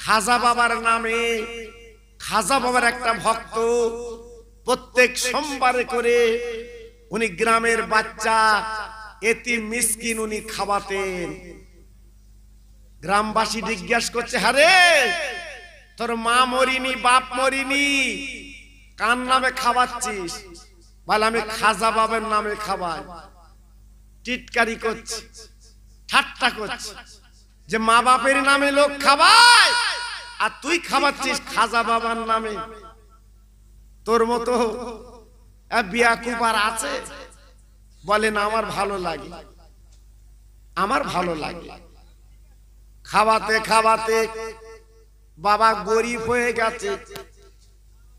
খাজা বাবার নামে। খাজা বাবার একটা ভক্ত প্রত্যেক সোমবারে করে উনি গ্রামের বাচ্চা এতিম মিসকিন উনি খাওয়াতেন। গ্রামবাসী জিজ্ঞাসা করছে, আরে তোর মা মরিনি, বাপ মরিনি, কার নামে খাওয়াচ্ছিস? বলে আমি খাজা বাবার নামে খাওয়াই। টিটকারি করছে, ঠাট্টা করছে যে মা বাপের নামে লোক খাওয়ায় আর তুই খাওয়াচ্ছিস খাজা বাবার নামে। তোর মতো বিয়াকুবার আছে? বলে না, আমার ভালো লাগে, আমার ভালো লাগে। খাওয়াতে খাওয়াতে বাবা গরিব হয়ে গেছে।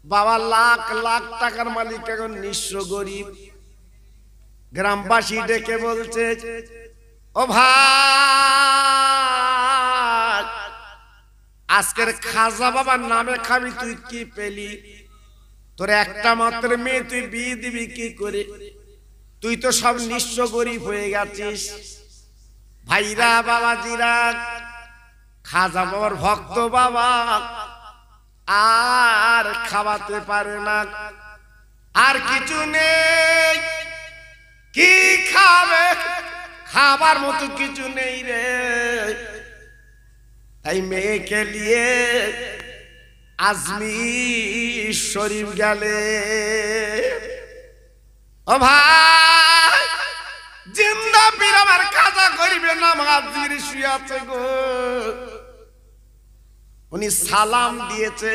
বাবা লাখ লাখ টাকার মালিক, এখন নিঃস্ব গরিব। গ্রামবাসী ডেকে বলছে, ও ভাই, আজকের খাজা বাবার নামে খাবি, তুই কি পেলি? তোর একটা মাত্র মেয়ে, তুই বিয়ে দিবি কি করে? তুই তো সব নিঃস্ব গরিব হয়ে গেছিস। ভাইরা, বাবাজিরা, খাজা বাবার ভক্ত বাবা আর খাওয়াতে পারে না, আর কিছু নেই, কি খাবে? খাবার মতো কিছু নেই রে। তাই মেয়েকে নিয়ে আজমির শরীফ গেলে। ও ভাই, জিন্দা পীর আমার খাজা করিবে না, আজমির শুয়ে আছে গো। উনি সালাম দিয়েছে,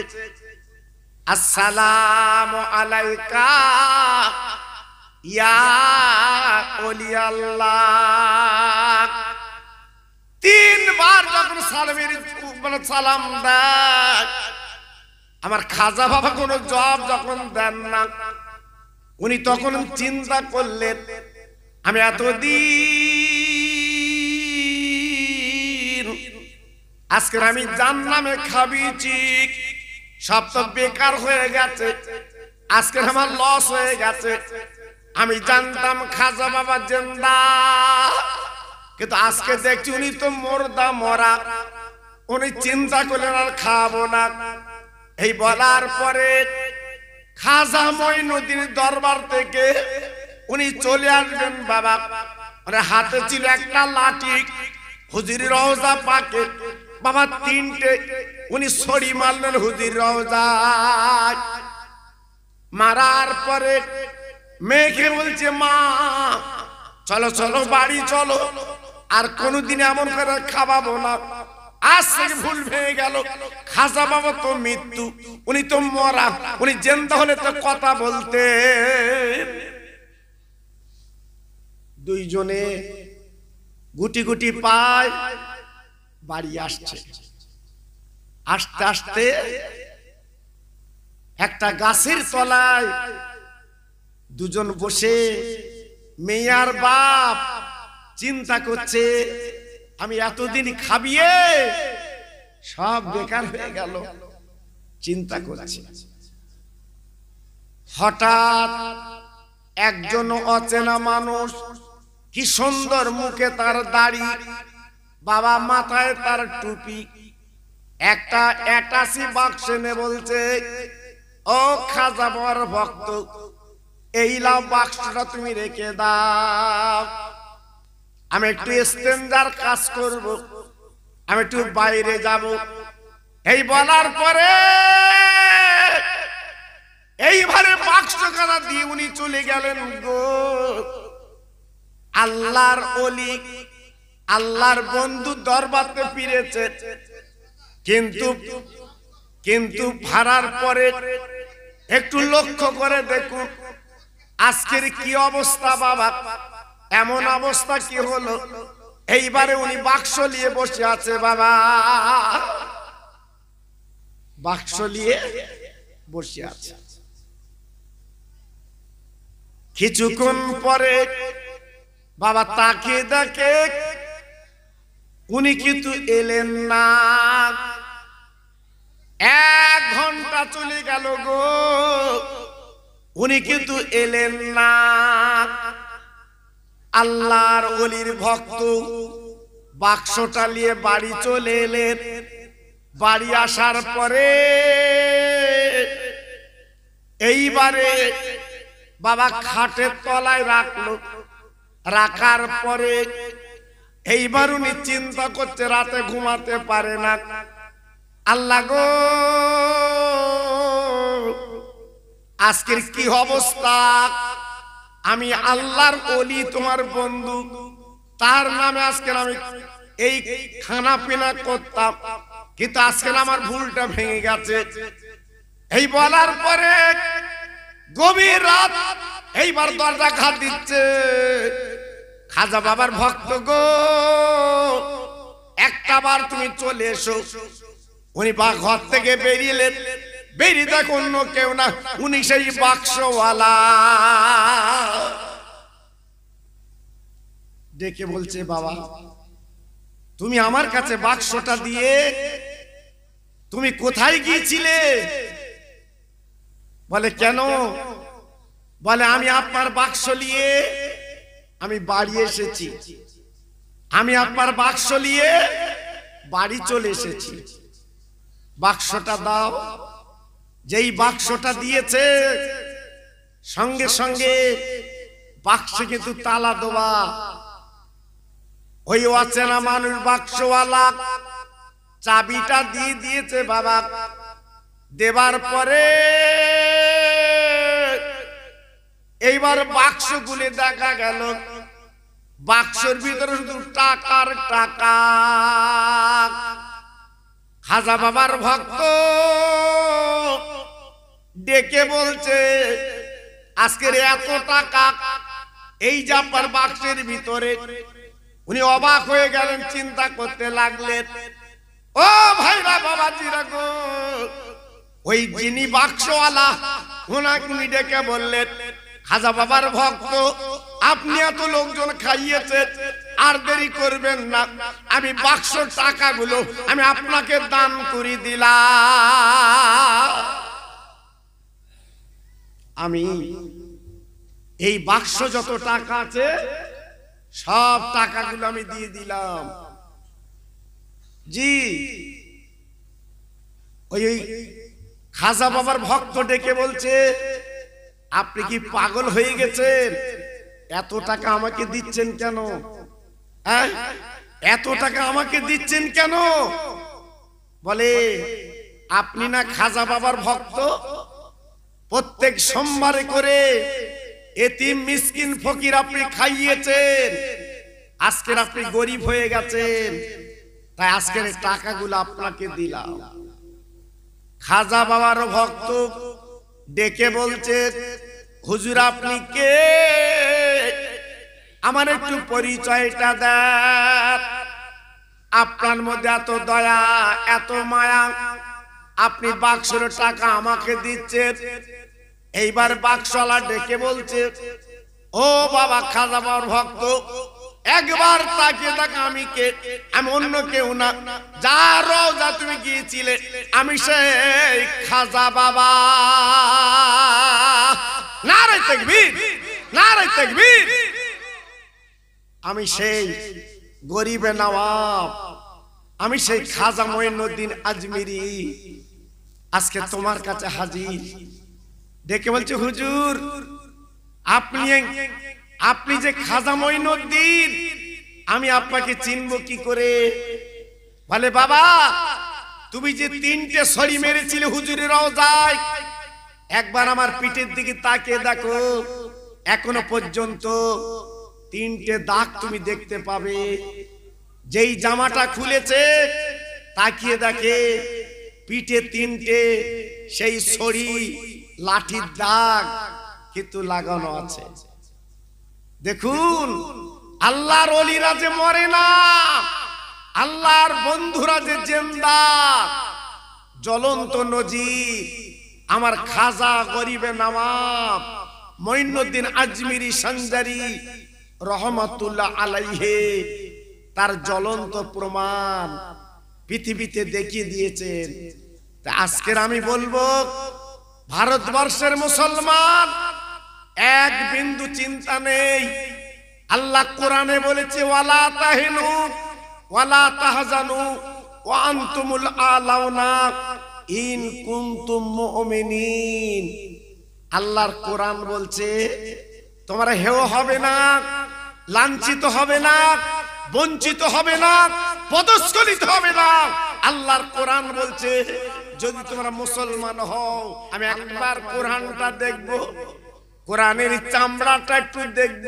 আসসালামু আলাইকা ইয়া ওলি আল্লাহ। তিনবার যখন সালাম দেয়, আমার খাজা বাবা কোনো জবাব যখন দেন না, উনি তখন চিন্তা করলেন, আমি এতদিন আজকের আমি জান্নামে খাবিছি, সব তো বেকার হয়ে গেছে, আজকের আমার লস হয়ে গেছে। আমি জানতাম খাজা বাবা জিন্দা, কিন্তু আজকে দেখছি উনি তো মরদা মরা। উনি চিন্তা করলেন আর খাবো না। এই বলার পরে খাজা মঈনুদ্দিন দরবার থেকে উনি চলে আসবেন। বাবা হাতে ছিল একটা লাঠি, হুজুর রওজা পাকে বাবা তিনটে উনি ছড়ি মারলেন হুজুর রওজায়। মারার পরে মেয়েকে বলছে, মা চলো চলো বাড়ি চলো, আর কোনদিন এমন করে খাওয়াবো না। আজ থেকে ভুল ভেঙে গেল। খাজা বাবা তো মৃত্যু, উনি তো মরা, উনি জিন্দা হলে তো কথা বলতে। দুইজনে গুটি গুটি পায় বাড়ি আসছে। আস্তে আস্তে একটা গাছের তলায় দুজন বসে, মেয়ে আর বাপ চিন্তা করছে, আমি এতদিন খাবিয়ে সব বেকার হয়ে গেল। চিন্তা করছে। হঠাৎ একজন অচেনা মানুষ, কি সুন্দর মুখে তার দাড়ি, বাবা মাথায় তার টুপি, একটা অ্যাটাচি বাক্স এনে বলছে, ও খাজা বাবার ভক্ত, এই লাও বাক্সটা তুমি রেখে দাও, আমি একটু স্ট্যান্ডার কাজ করব, আমি একটু বাইরে যাব। এই বলার পরে এইভাবে বাক্সখানা দিয়ে উনি চলে গেলেন গো। আল্লাহর ওলি, আল্লাহর বন্ধু দরবারে ফিরেছে, কিন্তু ভাড়ার পরে একটু লক্ষ্য করে দেখুন আজকের কি অবস্থা। বাবা এমন অবস্থা কি হলো? এইবারে উনি বাক্স নিয়ে বসে আছে। বাবা বাক্স নিয়ে বসে আছে। কিছুক্ষণ পরে বাবা তাকিয়ে দেখে উনি কিন্তু এলেন না। 1 ঘন্টা চলে গেল গো, উনি কিন্তু এলেন না। আল্লাহর ওলির ভক্ত বাক্সটা নিয়ে বাড়ি চলে এলেন। বাড়ি আসার পরে এইবারে বাবা খাটের তলায় রাখলো, রাখার পরে এইবার উনি চিন্তা করছে, রাতে ঘুমাতে পারে না। আল্লাহ গো, আজকের কি অবস্থা, আমি আল্লাহর ওলি তোমার বন্ধু, তার নামে আজকে আমি এই খানা পিনা করতাম, কিন্তু আজকে আমার ভুলটা ভেঙে গেছে। এই বলার পরে গভীর রাত এইবার দরজা ঘা দিচ্ছে। খাজা বাবার ভক্ত গো, একটা বার তুমি চলে এসো। উনি ঘর থেকে বেরিয়েলেন, বেরিয়ে দেখো অন্য কেউ না, উনি সেই বাক্সওয়ালা। ডেকে বলছে, বাবা তুমি আমার কাছে বাক্সটা দিয়ে তুমি কোথায় গিয়েছিলে? বলে কেন? বলে আমি আপনার বাক্স নিয়ে আমি বাড়ি এসেছি, আমি আপনার বাক্স নিয়ে বাড়ি চলে এসেছি, বাক্সটা দাও। যেই বাক্সটা দিয়েছে সঙ্গে সঙ্গে বাক্সে কিন্তু তালা দেওয়া। ওই অচেনা মানুষ বাক্সওয়ালা চাবিটা দিয়ে দিয়েছে বাবা। দেবার পরে এইবার বাক্স গুলে দেখা গেল বাক্সের ভিতরে শুধু টাকার টাকা। খাজা বাবার ভক্ত ডেকে বলছে, আজকের এত টাকা এই জাপার বাক্সের ভিতরে। উনি অবাক হয়ে গেলেন, চিন্তা করতে লাগলেন, ও ভাইরা বাবাজিরা গো, ওই যিনি বাক্সওয়ালা ওনাকে উনি ডেকে বললেন, খাজা বাবার ভক্ত আপনি এত লোকজন খাইয়েছেন, আর দেরি করবেন না, আমি বাক্স টাকাগুলো আমি আপনাকে দান করে দিলাম। আমি এই বাক্স যত টাকা আছে সব টাকাগুলো আমি দিয়ে দিলাম। জি, ওই খাজা বাবার ভক্ত ডেকে বলছে, আপনি কি পাগল হয়ে গেছেন? এত টাকা আমাকে দিচ্ছেন কেন? এত টাকা আমাকে দিচ্ছেন কেন? বলে, আপনি না খাজা বাবার ভক্ত, প্রত্যেক সোমবারে করে এতিম মিসকিন ফকির আপনি খাইয়েছেন, আজকের আপনি গরিব হয়ে গেছেন, তাই আজকের টাকাগুলো আপনাকে দিলাম। খাজা বাবার ভক্ত ডেকে বলছে, হুজুর আপনি কে? আমার একটু পরিচয়টা দেন। আপনার মধ্যে এত দয়া এত মায়া, আপনি বাক্সের টাকা আমাকে দিচ্ছেন। এইবার বাক্সওয়ালা ডেকে বলছে, ও বাবা খাজা বাবার ভক্ত, একবার তাকিয়ে দেখ আমি কে? আমি অন্য কেউ না, যা রওজা তুমি গিয়েছিলে আমি সেই খাজা বাবা। নারে তাকবীর, নারে তাকবীর। আমি সেই গরিবে নওয়াব, আমি সেই খাজা মঈনুদ্দিন আজমিরি, আজকে তোমার কাছে হাজির। ডেকে বলছে, হুজুর আপনি যে খাজা মঈনুদ্দিন, আমি আপনাকে চিনব কি করে? বলে, বাবা তুমি যে 3টে ছড়ি মেরেছিলে হুজুরের রওজায়, একবার আমার পিঠের দিকে তাকিয়ে দেখো, এখনো পর্যন্ত 3টে দাগ তুমি দেখতে পাবে। যেই জামাটা খুলেছে তাকিয়ে দেখে পিঠে 3টে সেই ছড়ি লাঠির দাগ কিন্তু লাগানো আছে। দেখুন, আল্লাহর ওলিরা যে মরে না, আল্লাহর বন্ধুরা যে জিন্দা, জ্বলন্ত নজির আমার খাজা গরিবে নওয়াব মঈনুদ্দিন আজমিরি সঞ্জারি রহমাতুল্লাহ আলাইহি, তার জ্বলন্ত প্রমাণ পৃথিবীতে দেখিয়ে দিয়েছেন। আজকের আমি বলবো, ভারতবর্ষের মুসলমান এক বিন্দু চিন্তা নেই। আল্লাহ কোরআনে বলেছে, ওয়ালা তাহিনু ওয়ালা তাহজানু ওয়া আনতুমুল আলাউনা ইন কুনতুম মুমিনিন। আল্লাহর কোরআন বলছে তোমরা হেয় হবে না, লাঞ্ছিত হবে না, বঞ্চিত হবে না, পদস্খলিত হবে না। আল্লাহর কোরআন বলছে যদি তোমরা মুসলমান হও, আমি একবার কোরআনটা দেখব, কোরআনের চামড়াটা একটু দেখব।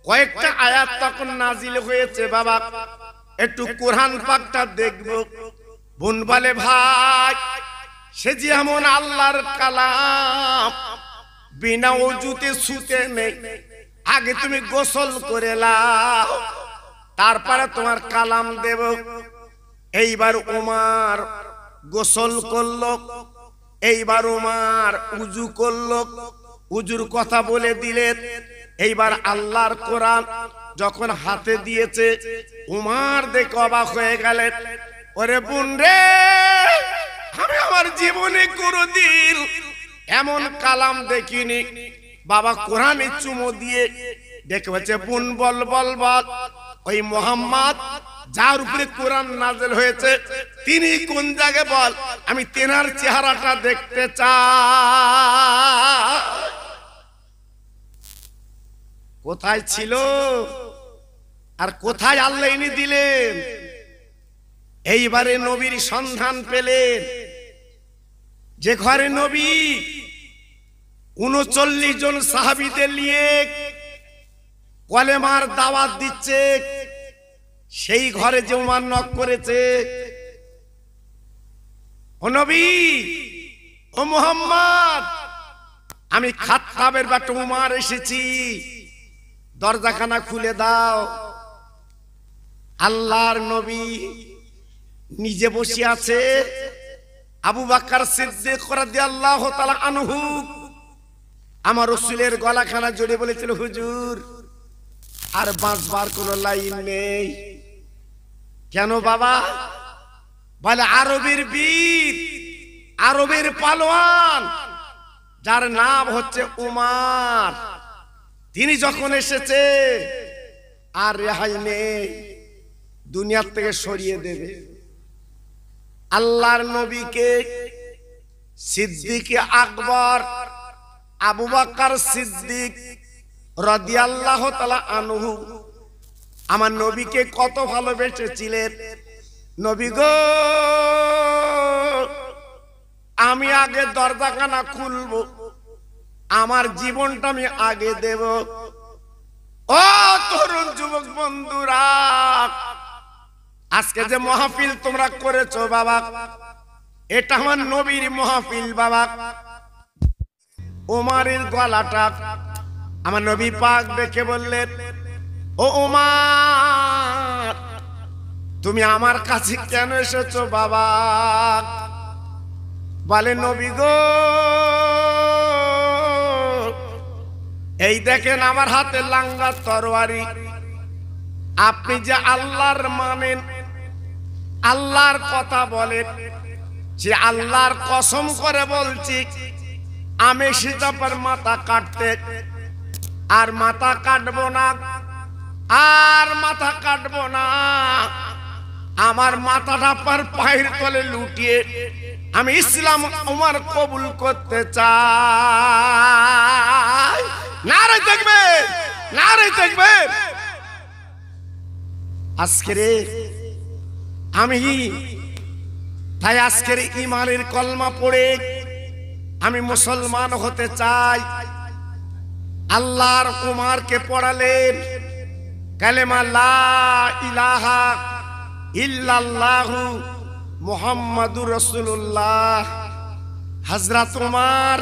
কয়েকটা আয়াত তখন নাজিল হয়েছে বাবা, একটু কোরআন পাকটা দেখব। বোন বলে ভাই সে যেমন আল্লাহর কালাম, বিনা ওযুতে শুতে নেই, আগে তুমি গোসল করে নাও, তারপরে তোমার কালাম দেব। এইবার উমার গোসল করলো, এইবার উমার উজু করলো, উজুর কথা বলে দিলেন। এইবার আল্লাহর কোরআন যখন হাতে দিয়েছে, উমার দেখে অবাক হয়ে গেলেন। ওরে বোন রে, আমি আমার জীবনে কোনোদিন এমন কালাম দেখিনি। বাবা কোরআনে চুমো দিয়ে দেখে বলছে বোন বল বল বল, ওই মোহাম্মদ যার উপরে কোরআন নাযিল হয়েছে তিনি কোন জায়গায় বল, আমি তেনার চেহারাটা দেখতে চাই। কোথায় ছিল আর কোথায় আল্লাহ এনে দিলেন? এইবারে নবীর সন্ধান পেলেন। যে ঘরে নবী ৩৯ জন সাহাবীদের নিয়ে কলেমার দাওয়াত দিচ্ছে, সেই ঘরে যে উমার নক করেছে, ও নবী, ও মুহাম্মদ, আমি খাত্তাবের বেটা উমার এসেছি, দরজাখানা খুলে দাও। আল্লাহর নবী নিজে বসে আছে, আবু বকর সিদ্দিক রাদিয়াল্লাহু তাআলা আনহু আমার রাসূলের গলাখানা জড়িয়ে বলেছিল, হুজুর আর বাঁচবার কোনো লাইন নেই। কেন বাবা? বলে আরবের বীর, আরবের পালোয়ান, যার নাম হচ্ছে উমার, তিনি যখন এসেছে আর রেহাই নেই, দুনিয়ার থেকে সরিয়ে দেবে। আল্লাহর নবীকে সিদ্দিক আকবর আবু বকর সিদ্দিক রাদিয়াল্লাহু তাআলা আনহু আমার নবীকে কত ভালোবেসেছিলেন। নবী গো, আমি আগে দরজাখানা খুলবো, আমার জীবনটা আমি আগে দেব। ও তরুণ যুবক বন্ধুরা, আজকে যে মাহফিল তোমরা করেছো বাবা, এটা আমার নবীর মাহফিল বাবা। ওমরের গলাটা আমার নবী পাক দেখে বললেন, ও ওমর, তুমি আমার কাছে কেন এসেছো বাবা? বলে নবী গো, এই দেখেন আমার হাতে লাঙ্গা তরবারি, আপনি যে আল্লাহর মানেন, আল্লাহর কথা বলেন, যে আল্লাহর কসম করে বলছি, আমি সিজাপার মাথা কাটতে আর মাথা কাটবো না, আর মাথা কাটবো না। আমার মাথাটা পার পায়ের তলে লুটিয়ে আমি ইসলাম উমার কবুল করতে চাই। নারে দেখবে, নারে দেখবে। আজকের আমি তাই আজকের ইমানের কলমা পড়ে আমি মুসলমান হতে চাই। আল্লাহর উমারকে পড়ালেন কালেমা লা ইলাহা ইল্লাল্লাহু মুহাম্মাদুর রাসূলুল্লাহ। হযরত উমার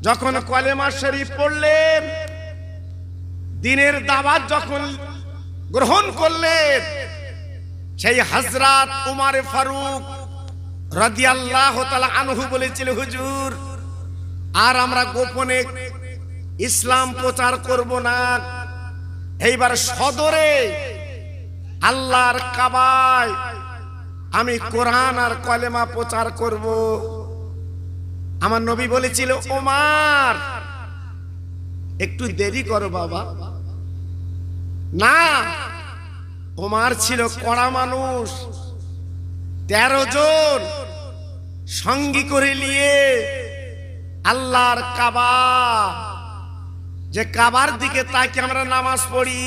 যখন কলেমা শরীফ পড়লেন, দ্বীনের দাওয়াত যখন গ্রহণ করলেন, সেই হযরত উমর ফারুক রাদিয়াল্লাহু তাআলা আনহু বলেছিল, হুজুর আর আমরা গোপনে ইসলাম প্রচার করব না, এইবার সদরে আল্লাহর কাবায় আমি কোরআন আর কলেমা প্রচার করব। আমার নবী বলেছিল, ওমর একটু দেরি করো বাবা। না, ওমর ছিল কড়া মানুষ, 13 জন সঙ্গী করে নিয়ে আল্লাহর কাবা, যে কাবার দিকে তাকে আমরা নামাজ পড়ি,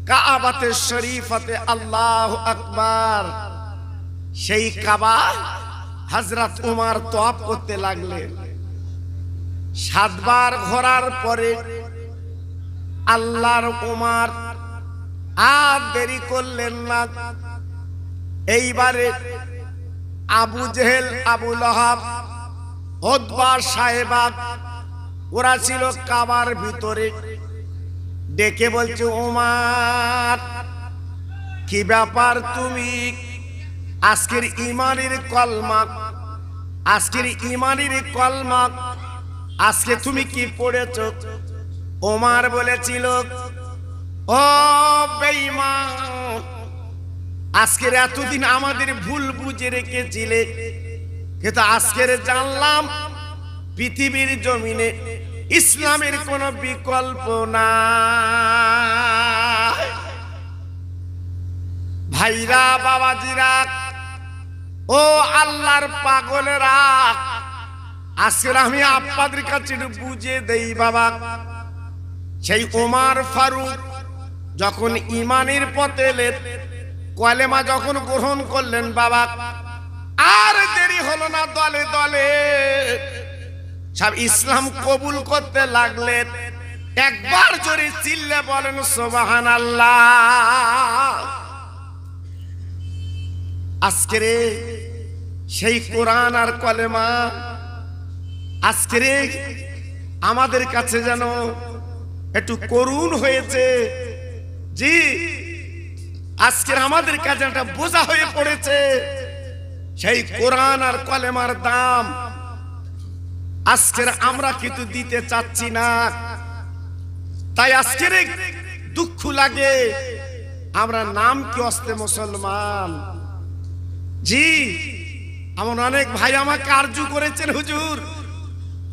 কাবাতে শরীফাতে আল্লাহু আকবার, সেই কাবা হযরত উমর তওয়াফ করতে লাগলেন। 7 বার ঘোরার পরে আল্লাহর উমর আর দেরি করলেন না। এইবারে আবু জেহেল, আবু লাহাব, উতবা, সাইবা ওরা ছিল কাবার ভিতরে। ডেকে বলছে, উমর কি ব্যাপার, তুমি আজকের ইমানের কলমা, আজকের ইমানের কলমা আজকে তুমি কি পড়েছো? উমর বলেছিল, ও বেঈমান, আজকের এতদিন আমাদের ভুল বুঝে রেখেছিলে, কিন্তু আজকের জানলাম পৃথিবীর জমিনে ইসলামের কোনো বিকল্প নাই। ভাইরা, বাবাজিরা, ও আল্লাহর পাগলেরা, আজকে আমি আপনাদের কাছে বুঝে দেই বাবা। সেই ওমর ফারুক যখন ইমানের পথে এলেন, কলেমা যখন গ্রহণ করলেন বাবা, আর দেরি হলো না, দলে দলে সব ইসলাম কবুল করতে লাগলেন। একবার জোরে চিল্লে বলেন সুবহানাল্লাহ। আজকের সেই কোরআন আর কলেমা আজকের আমাদের কাছে যেন একটু করুণ হয়েছে। জি, আজকের আমাদের কাছে একটা বোঝা হয়ে পড়েছে। সেই কোরআন আর কলেমার দাম আজকের আমরা কিন্তু দিতে চাচ্ছি না। তাই আজকের দুঃখ লাগে, আমরা নাম কি অস্তে মুসলমান। জি, আমার অনেক ভাই আমাকে আরজু করেছেন, হুজুর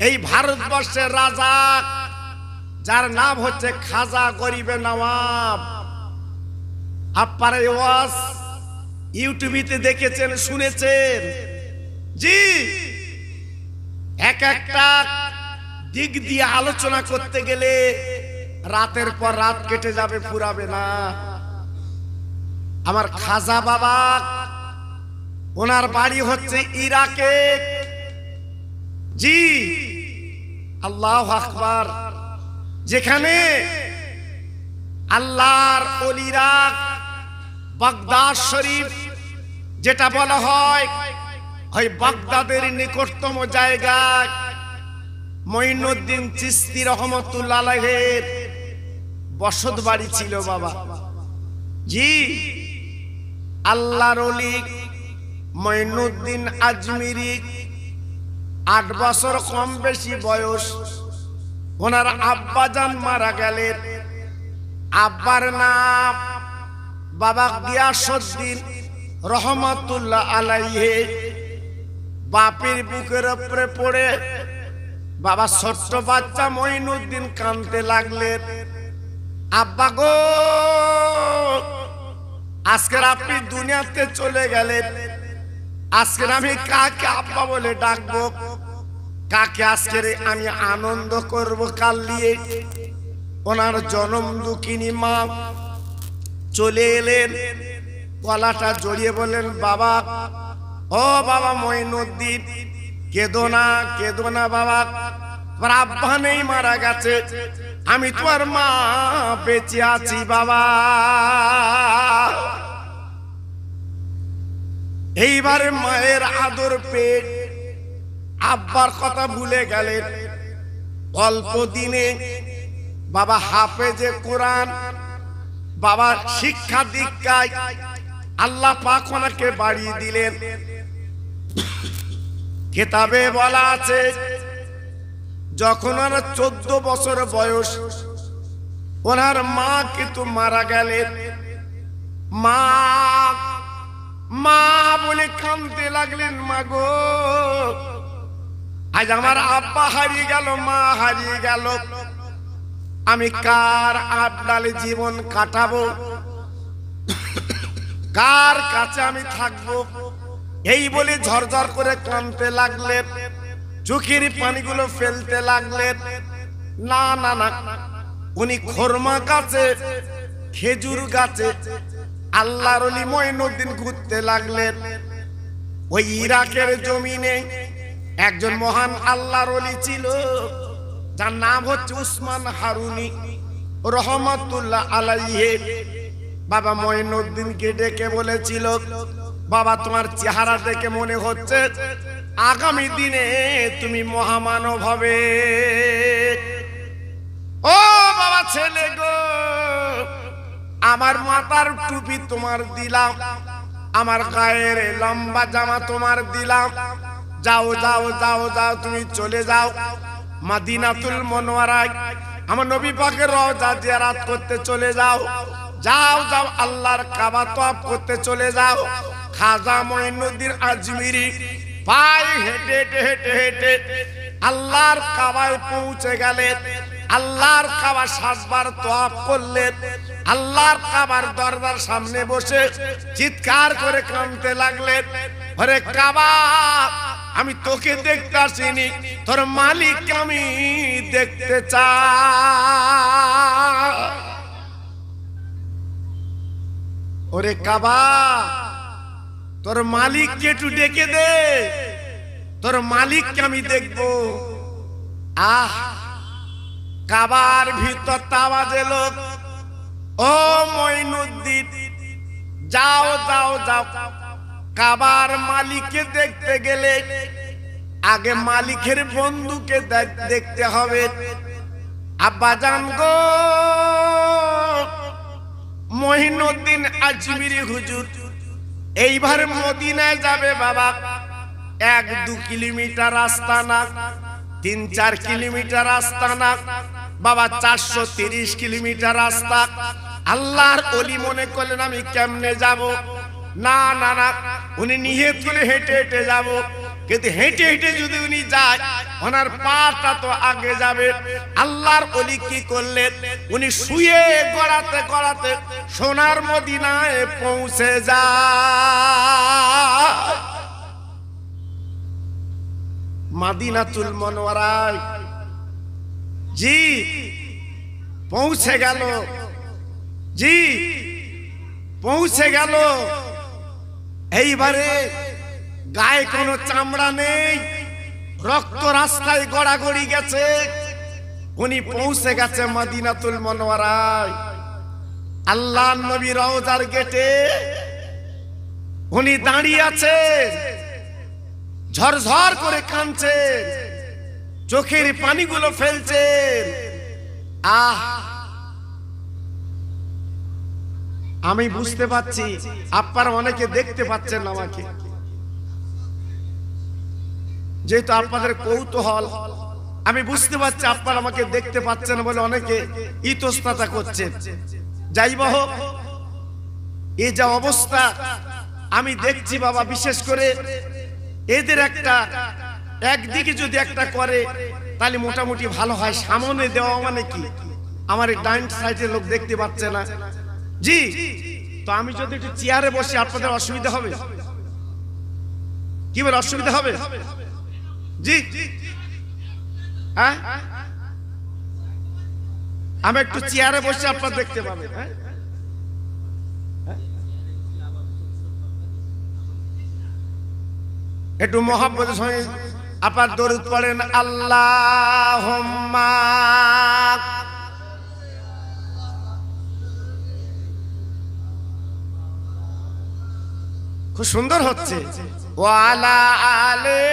এই ভারতবর্ষের রাজা যার নাম হচ্ছে খাজা গরিবে নওয়াব, আপনারা ওয়াজ ইউটিউবে দেখেছেন, শুনেছেন। জি, এক একটা দিক দিয়ে আলোচনা করতে গেলে রাতের পর রাত কেটে যাবে, ফুরাবে না। আমার খাজা বাবা, ওনার বাড়ি হচ্ছে ইরাকে। জি, আল্লাহু আকবার। যেখানে আল্লাহর ওলিরা বাগদাদ শরীফ যেটা বলা হয়, ওই বাগদাদের নিকটতম জায়গায় মঈনুদ্দিন চিশতি রহমতুল্লাহ আলাইহির বসত বাড়ি ছিল বাবা। জি, আল্লাহর ওলি মঈনুদ্দিন আজমিরি 8 বছর কম বেশি বয়স, ওনার আব্বাজান মারা গেলেন। আব্বার নাম বাবা গিয়াসউদ্দিন রহমতুল্লাহ আলাইহি। বাপের বুকের উপরে পড়ে বাবা ছোট্ট বাচ্চা মঈনুদ্দিন কাঁদতে লাগলেন, আব্বা গো, আজকের আপনি দুনিয়াতে চলে গেলেন, আজকের আমি কাকে আব্বা বলে ডাকবো, কাকে আজকের আমি আনন্দ করব কাল নিয়ে। ওনার জনম দুঃখিনী মা চলে এলেন, গলাটা জড়িয়ে বলেন, বাবা, ও বাবা মঈনুদ্দিন, কেঁদো না, কেঁদো না বাবা, তোমার আব্বা নেই, মারা গেছে, আমি তোমার মা বেঁচে আছি বাবা। এইবারে মায়ের আদর পেয়ে আব্বার কথা ভুলে গেলেন। অল্প দিনে বাবা হাফেজে কোরআন, বাবা শিক্ষা দীক্ষায় আল্লাহ পাক ওনাকে বাড়িয়ে দিলেন। কিতাবে বলা আছে, যখন ওনার 14 বছর বয়স, ওনার মা কিন্তু মারা গেলেন। মা মা বলে কাঁদতে লাগলেন, মা গো, আজ আমার আব্বা হারিয়ে গেল, মা হারিয়ে গেল, আমি কার আড্ডালে জীবন কাটাবো, কার কাছে আমি থাকবো। এই বলে ঝরঝর করে কাঁদতে লাগলেন, চোখের পানিগুলো ফেলতে লাগলেন। না না না, উনি খরমা গাছে, খেজুর গাছে আল্লাহর ওলি মঈনুদ্দিন ঘুরতে লাগলেন। ওই ইরাকের জমিনে একজন মহান আল্লাহর ওলি ছিল, যার নাম হচ্ছে উসমান হারুনি রহমাতুল্লাহ আলাইহি। বাবা মঈনুদ্দিনকে ডেকে বলেছিল, বাবা তোমার চেহারা দেখে মনে হচ্ছে আগামী দিনে তুমি মহামানব হবে। ও বাবা ছেলে গো, আমার মাথার টুপি তোমার দিলাম, আমার গায়ের লম্বা জামা তোমার দিলাম, যাও যাও যাও যাও, তুমি চলে যাও মদিনাতুল মুনাওয়ারায়, আমার নবী পাকের রওজা জিয়ারত করতে চলে যাও। যাও যাও আল্লাহর কাবা তওয়াফ করতে চলে যাও। খাজা মঈনুদ্দিন আজমিরি পায়ে হেঁটে হেঁটে হেঁটে হেঁটে আল্লাহর কাবায় পৌঁছে গেলেন। আল্লাহর কাবা 7 বার তওয়াফ করলেন। আল্লাহর কাবার দরজার সামনে বসে চিৎকার করে কাঁদতে লাগলেন, আরে কাবা, আমি তোকে দেখতে আসিনি, তোর মালিক আমি দেখতে চাই। ওরে কাবা, তোর মালিককে একটু ডেকে দে, তোর মালিককে আমি দেখবো। আহ, কাবার ভিতর আওয়াজ এলো, ও মঈনুদ্দিন, যাও যাও যাও, কাবার মালিককে দেখতে গেলে আগে মালিকের বন্ধুকে দেখতে হবে। আব্বাজান গো, মঈনুদ্দিন আজমিরি হুজুর এইবার মদিনায় যাবে বাবা। 1-2 কিলোমিটার রাস্তা না, 3-4 কিলোমিটার রাস্তা না বাবা, 430 কিলোমিটার রাস্তা। আল্লাহর ওলি মনে করলেন আমি কেমনে যাব? না না না, উনি নিয়ত করে হেঁটে হেঁটে যাব। কিন্তু হেঁটে হেঁটে যদি উনি যায়, ওনার পাটা তো আগে যাবে। আল্লাহর ওলি কি করলেন, উনি শুয়ে গড়াতে গড়াতে সোনার মদিনায় পৌঁছে যায়। মদিনাতুল মুনাওয়ারায় জি পৌঁছে গেল, জি পৌঁছে গেল। এইবারে গায়ে কোনো চামড়া নেই, রক্ত রাস্তায় গড়াগড়ি গেছে। উনি পৌঁছে গেছে মদিনাতুল মুনাওয়ারায়। আল্লাহর নবী রওজার গেটে উনি দাঁড়িয়ে আছে, ঝরঝর করে কাঁদছে, চোখের পানিগুলো ফেলছে। আহ, আমি বুঝতে পাচ্ছি আপনারা অনেকে দেখতে পাচ্ছেন আমাকে, যেহেতু আপনাদের কৌতূহল, আমি বুঝতে পারছি আপনারা আমাকে দেখতে পাচ্ছেন বলে অনেকে ইতস্ততা করছেন। যাই হোক, এই যে অবস্থা আমি দেখছি বাবা, বিশেষ করে এদের একটা একদিকে যদি একটা করে তাহলে মোটামুটি ভালো হয়। সামনে দেওয়া মানে কি, আমার এই ডাইন সাইডের লোক দেখতে পাচ্ছে না। জি, তো আমি যদি একটু চেয়ারে বসি আপনাদের অসুবিধা হবে? কি বলে অসুবিধা হবে? জি হ্যাঁ, আমি একটু চেয়ারে বসে আপনারা দেখতে পাবেন। হ্যাঁ, একটু মহব্বতের সঙ্গে আপনার দরুদ পড়েন, আল্লাহুম্মা। খুব সুন্দর হচ্ছে। ওয়ালা আলে,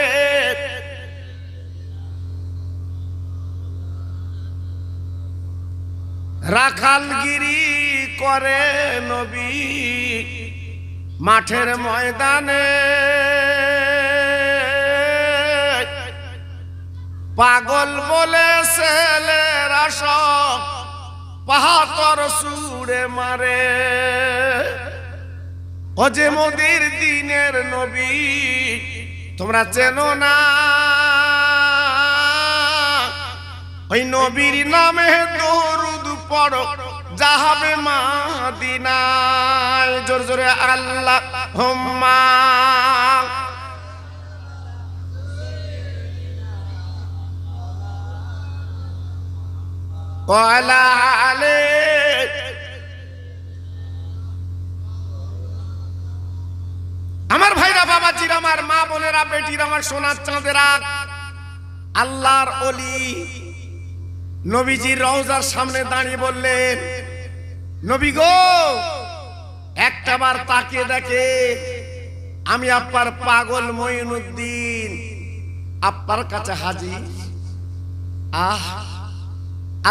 রাখালগিরি করে নবী মাঠের ময়দানে, পাগল বলে ছেলেরা সব পাহাতর সুরে মারে। ও যে মোদের দিনের নবী তোমরা চেনো না, ওই নবীর নামে দরুদ পড়ো যাবে মদিনায়। জোরে জোরে আল্লাহুম্মা ওয়ালা আলে আমার ভাইরা বাবাজিরা আমার মা বোনেরা বেটিরা আমার সোনার চাঁদেরা আল্লাহর ওলি নবীজির রওজার সামনে দাঁড়িয়ে বললেন নবী গো একটাবার তাকিয়ে দেখে আমি আপনার পাগল মঈনুদ্দিন আপনার কাছে হাজির।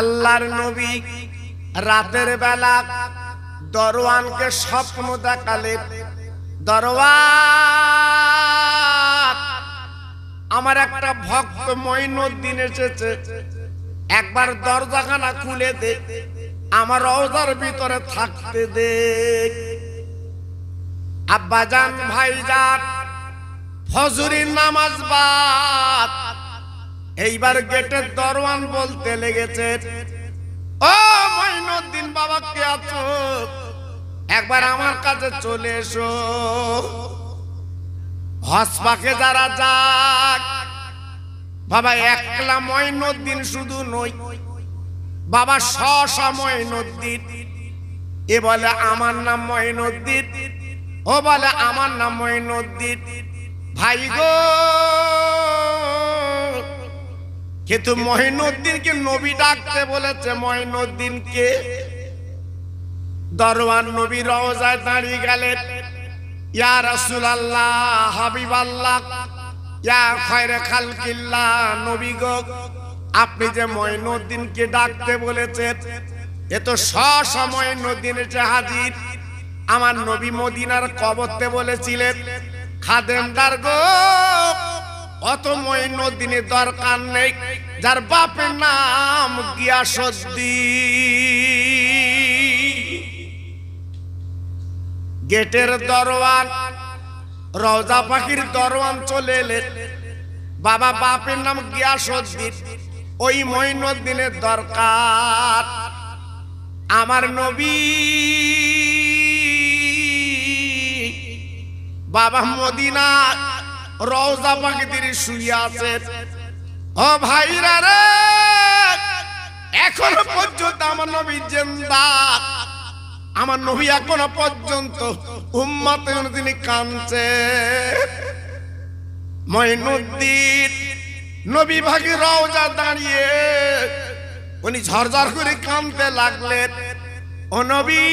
আল্লাহর নবী রাতের বেলা দরওয়ানকে স্বপ্ন দেখালেন দরওয়ান আমার একটা ভক্ত মঈনুদ্দিন এসেছে একবার দরজাখানা খুলে দে আমার রওজার ভিতরে থাকতে দে। আব্বাজান ভাইজান ফজরের নামাজ বাদ এইবার গেটের দরওয়ান বলতে লেগেছে ও মঈনুদ্দিন বাবা কে আছো একবার আমার কাছে চলে এসো। হসপাকে যারা যাক বাবা একলা মঈনুদ্দিন শুধু নই বাবা শশা মঈনুদ্দিন এ বলে আমার নাম মঈনুদ্দিন ও বলে আমার নাম মঈনুদ্দিন ভাই গো কিন্তু মঈনুদ্দিনকে নবী ডাকতে বলেছে মঈনুদ্দিনকে। দরওয়ান নবী রওজায় দাঁড়িয়ে গেলেন ইয়া রাসূলুল্লাহ হাবিবাল্লাহ ইয়া খায়রে খালকিল্লাহ নবী গো আপনি যে মঈনুদ্দিনকে ডাকতে বলেছেন এ তো সময় মঈনুদ্দিন এসে হাজির। আমার নবী মদিনার কবরতে বলেছিলেন খাদেমদার গো অত মঈনুদ্দিনের দরকার নেই যার বাপের নাম গিয়াসউদ্দিন। গেটের দরওয়ান রওজা পাখির দরওয়ান চলে এলেন বাবা বাপের নাম গিয়াসউদ্দিন ওই মঈনুদ্দিনের দরকার। আমার নবী বাবা মদিনা রওজা পাখিদের শুয়ে আছেন। ও ভাইরা রে এখনো পর্যন্ত আমার নবী জিন্দা আমার নবী এখনো পর্যন্ত উম্মতের জন্য তিনি কাঁদছে। মঈনুদ্দিন নবী ভাগে রওজা দাঁড়িয়ে উনি ঝরঝর করে কাঁদতে লাগলেন ও নবী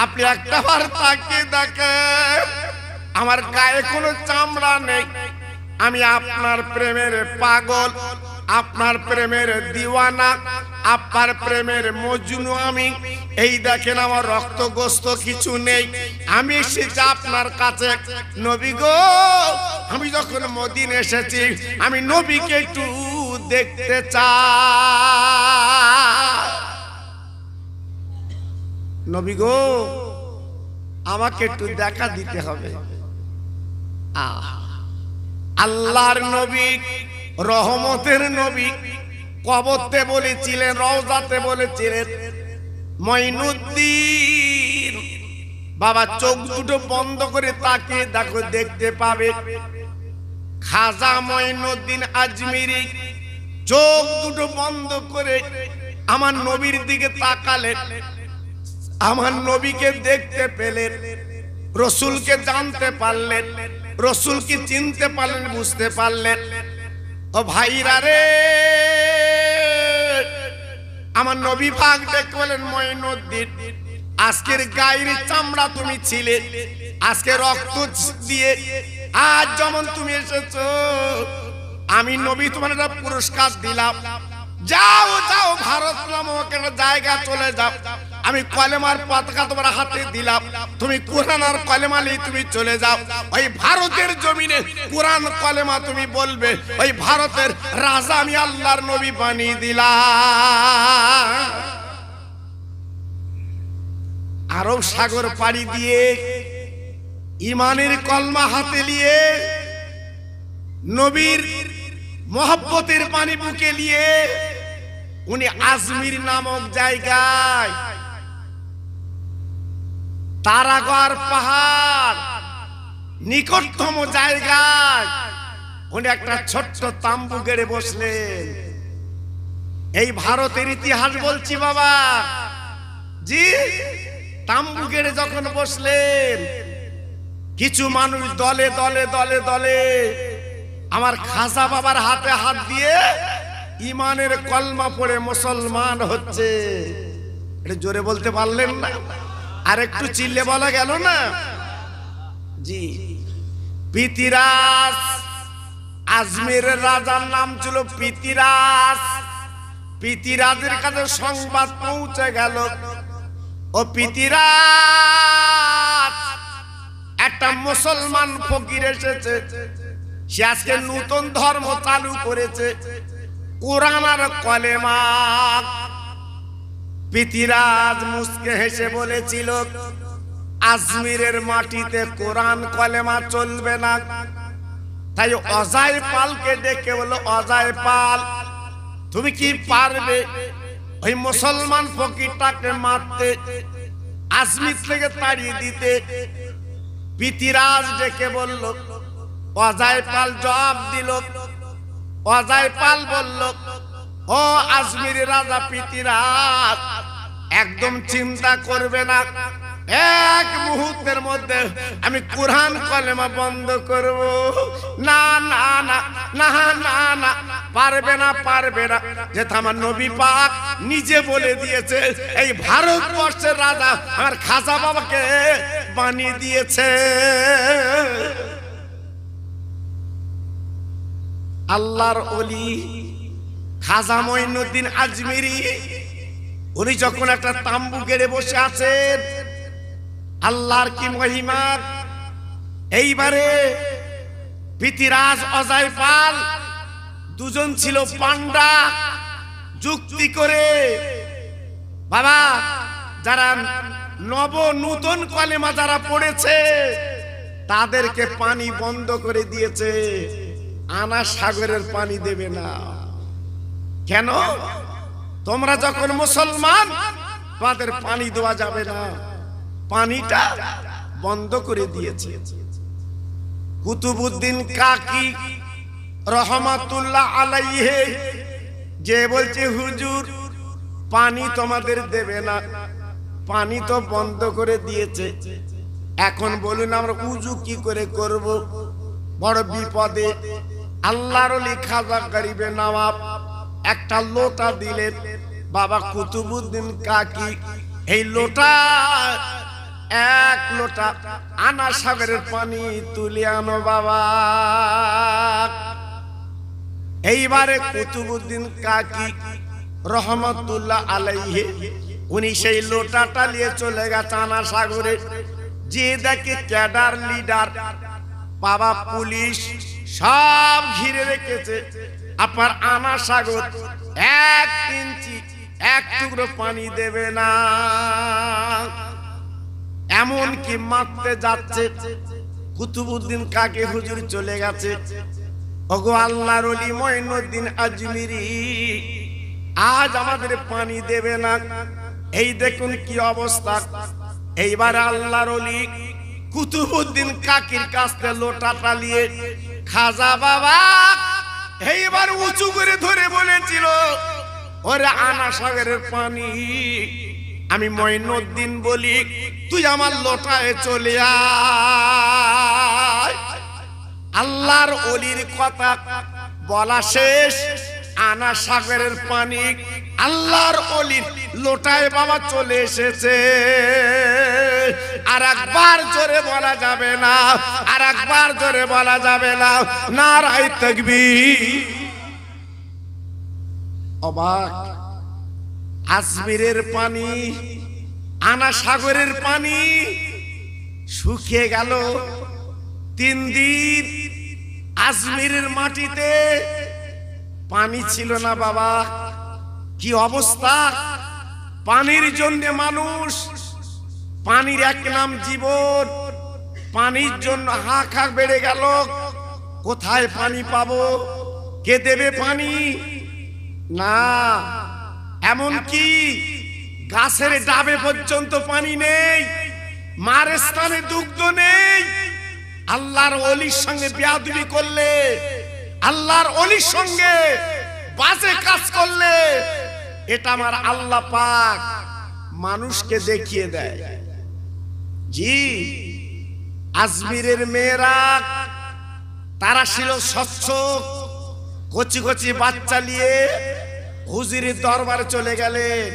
আপনি একটাবার তাকিয়ে দেখেন আমার গায়ে কোনো চামড়া নেই আমি আপনার প্রেমের পাগল আপনার প্রেমের দিওয়ানা আপনার প্রেমের মজনু আমি এই দেখেন আমার রক্ত গোস্ত কিছু নেই আমি এসেছি আপনার কাছে নবী গো আমি যখন মদিনা এসেছি আমি নবীকে একটু দেখতে চাই নবী গো আমাকে একটু দেখা দিতে হবে। আল্লাহর নবী রহমতের নবী কবরতে বলেছিলেন রওজাতে বলেছিলেন মঈনুদ্দিন বাবা চোখ দুটো বন্ধ করে তাকিয়ে দেখো দেখতে পাবে খাজা মঈনুদ্দিন আজমিরি চোখ দুটো বন্ধ করে আমার নবীর দিকে তাকালেন আমার নবীকে দেখতে পেলেন রসুলকে জানতে পারলেন রসুলকে চিনতে পারলেন বুঝতে পারলেন। ও ভাইরা রে আমার নবী পাক দেখে বলেন মঈনুদ্দিন আজকের গায়ের চামড়া তুমি ছিলে আজকে রক্ত দিয়ে আজ যেমন তুমি এসেছো আমি নবী তোমার একটা পুরস্কার দিলাম যাও যাও ভারত নামক একটা জায়গা চলে যাও আমি কলেমার পতাকা তোমার হাতে দিলাম তুমি কোরআন আর কলেমা নিয়ে তুমি চলে যাও ওই ভারতের জমিনে কোরআন কলেমা তুমি বলবে ওই ভারতের রাজা আমি আল্লাহর নবী বানিয়ে দিলাম। আরব সাগর পাড়ি দিয়ে ইমানের কলমা হাতে নিয়ে নবীর মোহাব্বতের পানি বুকে নিয়ে উনি আজমির নামক জায়গায় তারাগড় পাহাড় নিকটতম জায়গায় উনি একটা ছোট্ট তাম্বু গেড়ে বসলেন এই ভারতের ইতিহাস বলছি বাবা জি। তাম্বু গেড়ে যখন বসলেন, কিছু মানুষ দলে দলে দলে দলে আমার খাজা বাবার হাতে হাত দিয়ে ইমানের কলমা পড়ে মুসলমান হচ্ছে। এটা জোরে বলতে পারলেন না? আর একটু চিল্লে বলা গেল না? জি। পৃথিরাজ, আজমিরের রাজার নাম ছিল পৃথিরাজ। পৃথিরাজের কাছে সংবাদ পৌঁছে গেল, ও পৃথিরাজ, একটা মুসলমান ফকির এসেছে, সে আজকে নতুন ধর্ম চালু করেছে, কোরআন আর কলেমা। পৃথিরাজ মুস্কে হেসে বলেছিল, আজমিরের মাটিতে কোরআন কলেমা চলবে না। তাই অজয় পালকে ডেকে বলো, অজয় পাল, তুমি কি পারবে ওই মুসলমান ফকিরটাকে মারতে, আজমির থেকে তাড়িয়ে দিতে? পৃথিরাজ ডেকে বলল, অজয় পাল জবাব দিল। অজয় পাল বলল, ও আজমিরের রাজা পৃথিরাজ, একদম চিন্তা করবে না, এক মুহূর্তের মধ্যে আমি কোরআন কলেমা বন্ধ করব। না না না না না না, পারবে না, পারবে না। যেটা আমার নবী পাক নিজে বলে দিয়েছে, এই ভারতবর্ষের রাজা আমার খাজা বাবাকে বানিয়ে দিয়েছে। আল্লাহর ওলি খাজা মঈনুদ্দিন আজমিরি, উনি যখন একটা তাম্বু গেড়ে বসে আছেন, আল্লাহর কি মহিমা! এইবারে পৃথিরাজ, অজয় পাল দুজন ছিল পান্ডা। যুক্তি করে বাবা, যারা নতুন কলেমা যারা পড়েছে তাদেরকে পানি বন্ধ করে দিয়েছে, আনা সাগরের পানি দেবে না। কেন? তোমরা যখন মুসলমান, তোমাদের পানি দেওয়া যাবে না, পানিটা বন্ধ করে দিয়েছে। কুতুবউদ্দিন কাকি রহমাতুল্লাহ আলাইহি যে বলছে, হুজুর পানি তোমাদের দেবে না, পানি তো বন্ধ করে দিয়েছে, এখন বলুন আমরা উজু কি করে করব? বড় বিপদে। আল্লাহর ওলি খাজা গরিবে নওয়াব একটা লোটা দিলেন। বাবা কুতুবউদ্দিন কাকি এই লোটা, এক লোটা আনা সাগরের পানি তুলে আনো বাবা। এইবারে কুতুবউদ্দিন কাকি রহমতুল্লাহ আলাইহি উনি সেই লোটাটা নিয়ে চলে গেছে আনা সাগরে। যে দেখে ক্যাডার লিডার বাবা, পুলিশ সব ঘিরে রেখেছে, আপনার আনা সাগর এক ইঞ্চি এক টুকরো পানি দেবে না, এমন কি মারতে যাচ্ছে। কুতুবউদ্দিন কাকি হুজুর চলে গেছে, ওগো আল্লাহর ওলি মঈনুদ্দিন আজমিরি, আজ আমাদের পানি দেবে না। এই দেখুন কি অবস্থা। এইবার আল্লাহর ওলি কুতুবউদ্দিন কাকির কাছ থেকে লোটাটা নিয়ে খাজা বাবা এইবার উঁচু করে ধরে বলেছিল, ওরে আনা সাগরের পানি আমি মঈনুদ্দিন বলি, তুই আমার লোটায় চলে আয়। আল্লাহর ওলির কথা বলা শেষ, আনা সাগরের পানি আল্লাহর ওলির লোটায় বাবা চলে এসেছে। আর একবার জোরে বলা যাবে না, আর একবার জোরে বলা যাবে না, নারায়ে তাকবীর। অবাক! আজমিরের পানি, আনা সাগরের পানি শুকিয়ে গেল। 3 দিন আজমিরের মাটিতে পানি ছিল না বাবা। কি অবস্থা! পানির জন্য মানুষ, পানির এক নাম জীবন, পানির জন্য হাহাকার বেড়ে গেল। কোথায় পানি পাবো? কে দেবে পানি? না, এমন কি গাছের ডাবে পর্যন্ত পানি নেই, মার স্থানে দুগ্ধ নেই। আল্লাহর ওলির সঙ্গে বেয়াদবি করলে, আল্লাহর ওলির সঙ্গে বাজে কাজ করলে এটা আমার আল্লাহ পাক মানুষকে দেখিয়ে দেয়। জি, আজমিরের মেয়েরা তারা ছিল স্বচ্ছ, কচি কচি বাচ্চা নিয়ে হুজুরের দরবারে চলে গেলেন।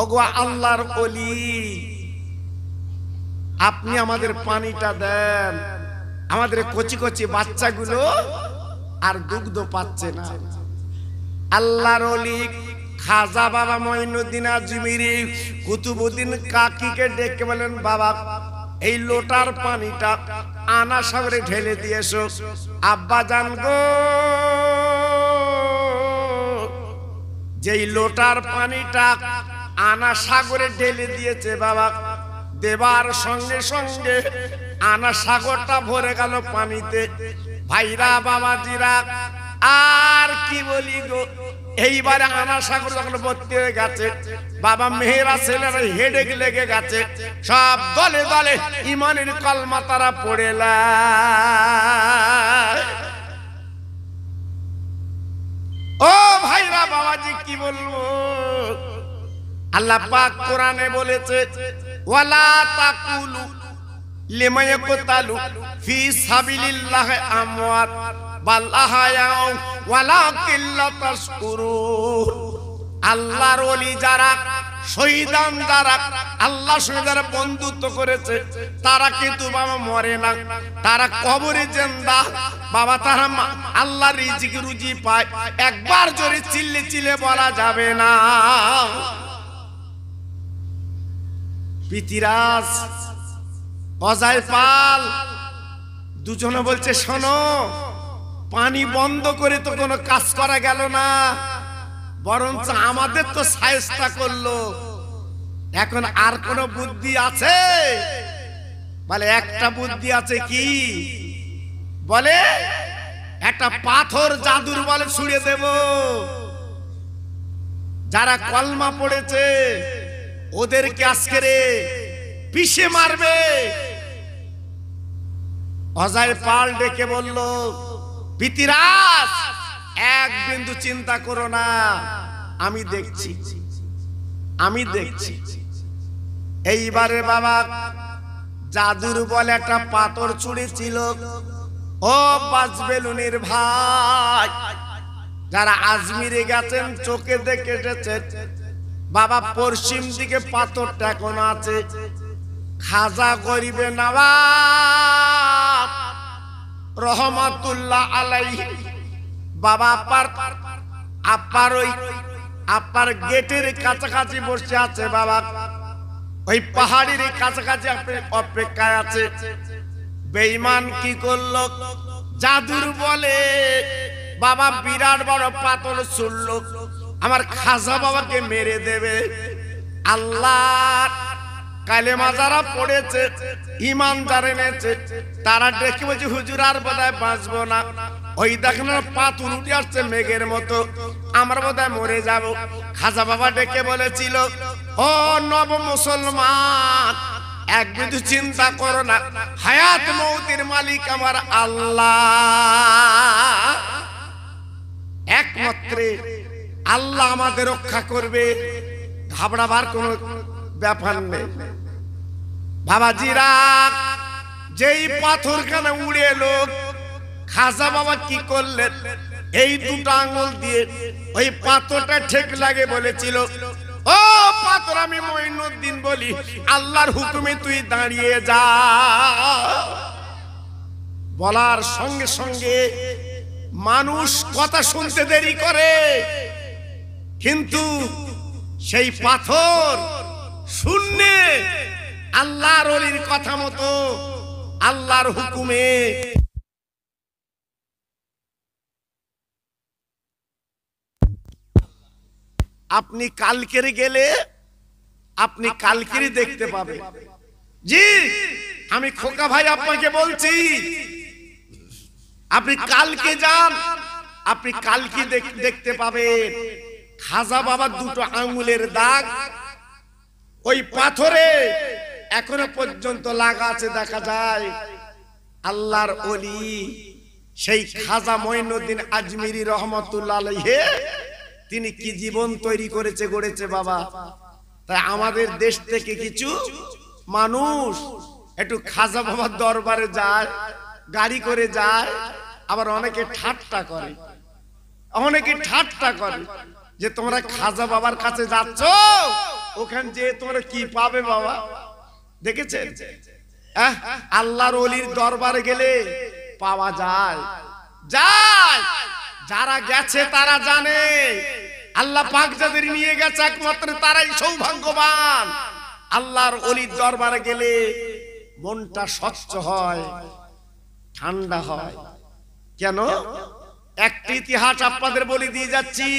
ওগো আল্লাহর ওলি, আপনি আমাদের পানিটা দেন, আমাদের কচি কচি বাচ্চাগুলো আর দুগ্ধ পাচ্ছে না। আল্লাহর ওলি খাজা বাবা মঈনুদ্দিন আজমিরি কুতুবউদ্দিন কাকিকে ডেকে বলেন, বাবা এই লোটার পানিটা আনা সাগরে ঢেলে দিয়েছো। আব্বা জান গো, যেই লোটার পানিটা আনা সাগরে ঢেলে দিয়েছে বাবা, দেবার সঙ্গে সঙ্গে আনা সাগরটা ভরে গেল পানিতে। ভাইরা বাবাজিরা আর কি বলি গো, এইবারে আনা সাগর যখন ভর্তি হয়ে গেছে, বাবা মেহেরা ছেলেরা হেডেক লেগে গেছে, সব দলে দলে ইমানের কলমা তারা পড়েলা। ও ভাইরা বাবাজি কি বলবো, আল্লাহ পাক কোরআনে বলেছে, ওয়ালা তাকুলু লিমা ইয়াকতালু ফি সাবিলিল্লাহি আমওয়াত বাল আহয়াউ ওয়ালাকিন লা তাশকুরুন। আল্লাহর ওলি যারা শহীদান, যারা আল্লাহ শহীদারা বন্ধুত্ব করেছে, তারা কিন্তু বাবা মরে না, তারা কবরে জিন্দা বাবা, তারা আল্লাহর রিজিক রুজি পায়। একবার জোরে চিল্লে চিল্লে বলা যাবে না। পিতিরাজ অজয় পাল দুজনে বলছে, শোনো, পানি বন্ধ করে তো কোনো কাজ করা গেল না, বরঞ্চ আমাদের তো সায়স্তা করলো। এখন আর কোন বুদ্ধি আছে? বলে একটা বুদ্ধি আছে। কি বলে? একটা পাথর জাদুর বলে ছুঁড়ে দেব, যারা কলমা পড়েছে ওদেরকে আজকে রে পিষে মারবে। অজয় পাল ডেকে বলল, পিতিরাজ এক বিন্দু চিন্তা করো না, আমি দেখছি, আমি দেখছি। এইবারে বাবা জাদুর বলে একটা পাথর ছুঁড়েছিল। ও বাজবেলুনির ভাই, যারা আজমিরে গেছেন চোখে দেখে এসেছেন, বাবা পশ্চিম দিকে পাথরটা এখন আছে। খাজা গরিবে নওয়াব রহমাতুল্লাহ আলাইহি বাবা আপার গেটের কাছাকাছি বসে আছে বাবা, ওই পাহাড়ের কাছাকাছি অপেক্ষায় আছে। বেঈমান কি করলো, জাদুর বলে বাবা বিরাট বড় পাথর ছুড়লো, আমার খাজা বাবাকে মেরে দেবে। আল্লাহ কালেমা যারা পড়েছে, ঈমান যারা এনেছে, তারা ডেকে বলছে, হুজুর আর বোধহয় বাঁচবো না, ওই দেখেন পাথর উঠে আসছে মেঘের মতো, আমরা বোধহয় মরে যাব। খাজা বাবা ডেকে বলেছিল, ও নব মুসলমান, এক বিন্দু চিন্তা করো না, হায়াত মৌতের মালিক আমার আল্লাহ, একমাত্র আল্লাহ আমাদের রক্ষা করবে, ঘাবড়াবার কোন ব্যাপার নেই। বাবাজিরা যেই পাথরখানা উড়ে এলো, খাজা বাবা কি করলেন, এই দুটো আঙ্গুল দিয়ে ওই পাথরটা ঠেক লাগে বলেছিল, ও পাথর আমি মঈনুদ্দিন বলি, আল্লাহর হুকুমে তুই দাঁড়িয়ে যা। বলার সঙ্গে সঙ্গে মানুষ কথা শুনতে দেরি করে, কিন্তু সেই পাথর শুনলে আল্লাহর ওলির কথা মতো আল্লাহর হুকুমে আপনি কালকের গেলে আপনি কালকেরই দেখতে পাবেন। জি, আমি খোকা ভাই আপনাকে বলছি, আপনি কালকে যান, আপনি কালকে দেখতে পাবেন। খাজা বাবার দুটো আঙ্গুলের দাগ ওই পাথরে এখনো পর্যন্ত লাগা আছে, দেখা যায়। আল্লাহর ওলি সেই খাজা মঈনুদ্দিন আজমিরি রহমাতুল্লাহ আলাইহি তিনি কি জীবন তৈরি করেছে গড়েছে বাবা। তাই আমাদের দেশ থেকে কিছু মানুষ একটু খাজা বাবার দরবারে যায়, গাড়ি করে যায়, আবার অনেকে ঠাট্টা করে, যে তোমরা খাজা বাবার কাছে যাচ্ছ, ওখানে যে তোমরা কি পাবে বাবা। দেখেছেন আল্লাহর ওলির দরবারে গেলে পাওয়া যায়। যারা গেছে তারা জানে আল্লাহ পাক যাদের নিয়ে গেছে একমাত্র তারাই সৌভাগ্যবান। আল্লাহর ওলির দরবারে গেলে মনটা স্বচ্ছ হয়, ঠান্ডা হয়। কেন? একটি ইতিহাস আপনাদের বলে দিয়ে যাচ্ছি।